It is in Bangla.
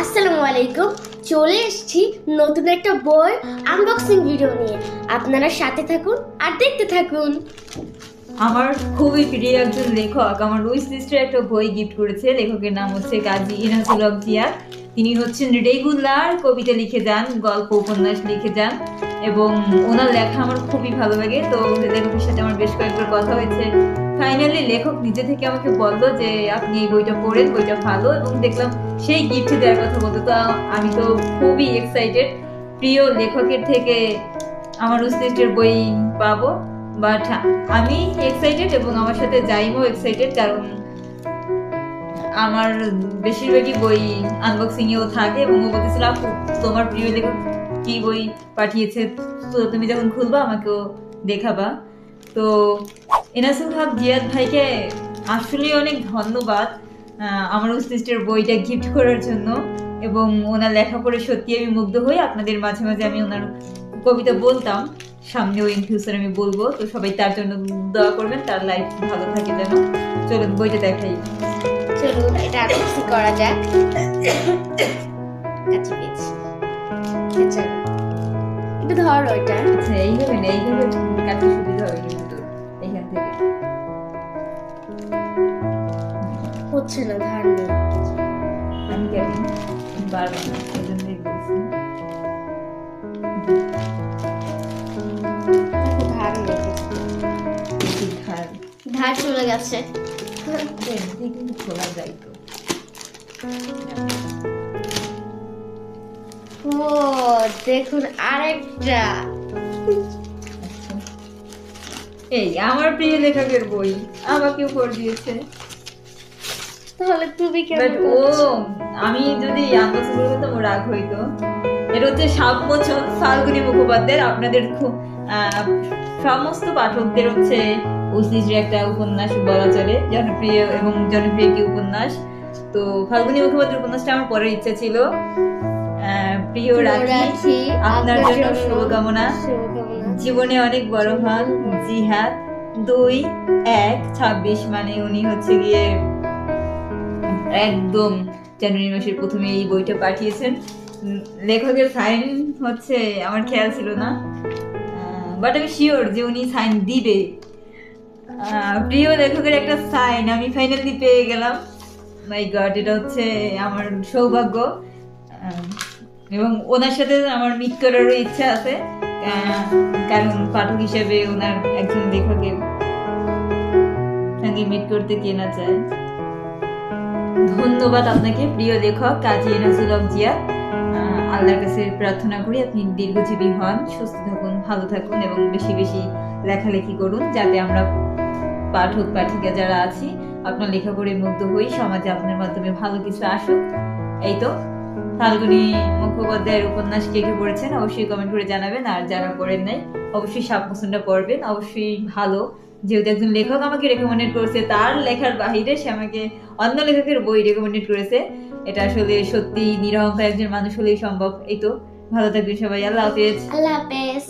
আসসালামু আলাইকুম, চলে এসেছি নতুন একটা বই আনবক্সিং ভিডিও নিয়ে। আপনারা সাথে থাকুন আর দেখতে থাকুন। আমার খুবই প্রিয় একজন লেখক আমার উইশ লিস্টের একটা বই গিফট করেছে। লেখকের নাম হচ্ছে কাজী ইনাসুল হক জিয়া। তিনি হচ্ছেন রেগুলার কবিতা লিখে যান, গল্প উপন্যাস লিখে যান এবং ওনার লেখা আমার খুবই ভালো লাগে। তো লেখকের সাথে আমার বেশ কয়েকবার কথা হয়েছে। ফাইনালি লেখক নিজে থেকে আমাকে বললো যে আপনি এই বইটা পড়েন, বইটা ভালো, এবং দেখলাম সেই গিফট দেওয়ার কথা বলতো। তো আমি তো খুবই এক্সাইটেড প্রিয় লেখকের থেকে আমার উইশ লিস্টের বই পাবো। বাট আমি এক্সাইটেড এবং আমার সাথে জাইমও এক্সাইটেড, কারণ আমার বেশিরভাগই বই আনবক্সিং এও থাকে এবং ও বলতেছিল আপু তোমার প্রিয় লেখক কি বই পাঠিয়েছে, তো তুমি যখন খুলবা আমাকেও দেখাবা। তো এনাসুল হক জিয়াদ ভাইকে আসলে অনেক ধন্যবাদ আমার উইশ লিস্টের বইটা গিফট করার জন্য। এবং ওনার লেখা পড়ে সত্যি আমি মুগ্ধ হই। আপনাদের মাঝে মাঝে আমি ওনার কবিতা বলতাম, সামনেও ইন ফিউচার আমি বলবো। তো সবাই তার জন্য দোয়া করবেন, তার লাইফ ভালো থাকে যেন। চলুন বইটা দেখাই। চলুন এটা আনবক্সিং করা যাক। কাছে পেয়েছি। আচ্ছা, একটু ধরো এটা। আচ্ছা এইভাবে না, এইভাবে কাছে সুবিধা হবে কিন্তু এখান থেকে হচ্ছে না, ধার নেই। আমি কেমন বারবার না, এই জন্যই বলছি। ধার নেই, বেশি ধার ধার চলে গেছে। এমনি কিন্তু খোলা যায় তো। ও দেখুন আরেকটা। আচ্ছা। এই আমার প্রিয় লেখকের বই আমাকেও পড়ে দিয়েছে। তাহলে তুমি বাট কেমন ও আমি যদি আনবক্সিং করে করতাম ও রাগ হইতো। এটা হচ্ছে সাবমোচন ফাল্গুনী মুখোপাধ্যায়ের। আপনাদের সমস্ত পাঠকদের হচ্ছে ঐতিহ্যের একটা উপন্যাস বলা চলে, জনপ্রিয় এবং জনপ্রিয় একটি উপন্যাস। তো ফাল্গুনী মুখোপাধ্যায়ের উপন্যাসটা আমার পড়ার ইচ্ছা ছিল। প্রিয় রাখি, আপনার জন্য শুভকামনা, জীবনে অনেক বড় হন, জিহাদ 2-1-26। মানে উনি হচ্ছে গিয়ে একদম জানুয়ারি মাসের প্রথমে এই বইটা পাঠিয়েছেন। লেখকের সাইন হচ্ছে আমার খেয়াল ছিল না, বাট আমি শিওর যে উনি সাইন দিবে। প্রিয় লেখকের একটা সাইন আমি ফাইনালি পেয়ে গেলাম। মাই গড, এটা হচ্ছে আমার সৌভাগ্য। এবং ওনার সাথে আমার মিট করারও ইচ্ছা আছে, কারণ পাঠক হিসেবে ওনার একজন লেখকের সঙ্গে মিট করতে কে না চায়। ধন্যবাদ আপনাকে প্রিয় লেখক কাজী ইনাসুল হক জিয়া। আল্লাহর কাছে প্রার্থনা করি আপনি দীর্ঘজীবী হন, সুস্থ থাকুন, ভালো থাকুন এবং বেশি বেশি লেখালেখি করুন, যাতে আমরা পাঠক পাঠিকা যারা আছি আপনার লেখা পড়ে মুগ্ধ হই, সমাজে আপনার মাধ্যমে ভালো কিছু আসুক। এই তো ফাল্গুনী মুখোপাধ্যায়ের উপন্যাস কে কে পড়েছেন অবশ্যই কমেন্ট করে জানাবেন, আর যারা পড়েন নাই অবশ্যই সাবমোচনটা পড়বেন, অবশ্যই ভালো। যেহেতু একজন লেখক আমাকে রেকমেন্ডেড করেছে, তার লেখার বাহিরে সে আমাকে অন্য লেখকের বই রেকমেন্ডেড করেছে, এটা আসলে সত্যি নিরহংকার একজন মানুষ হলেই সম্ভব। এই তো ভালো থাকবেন সবাই, আল্লাহ হাফেজ। আল্লাহ হাফেজ।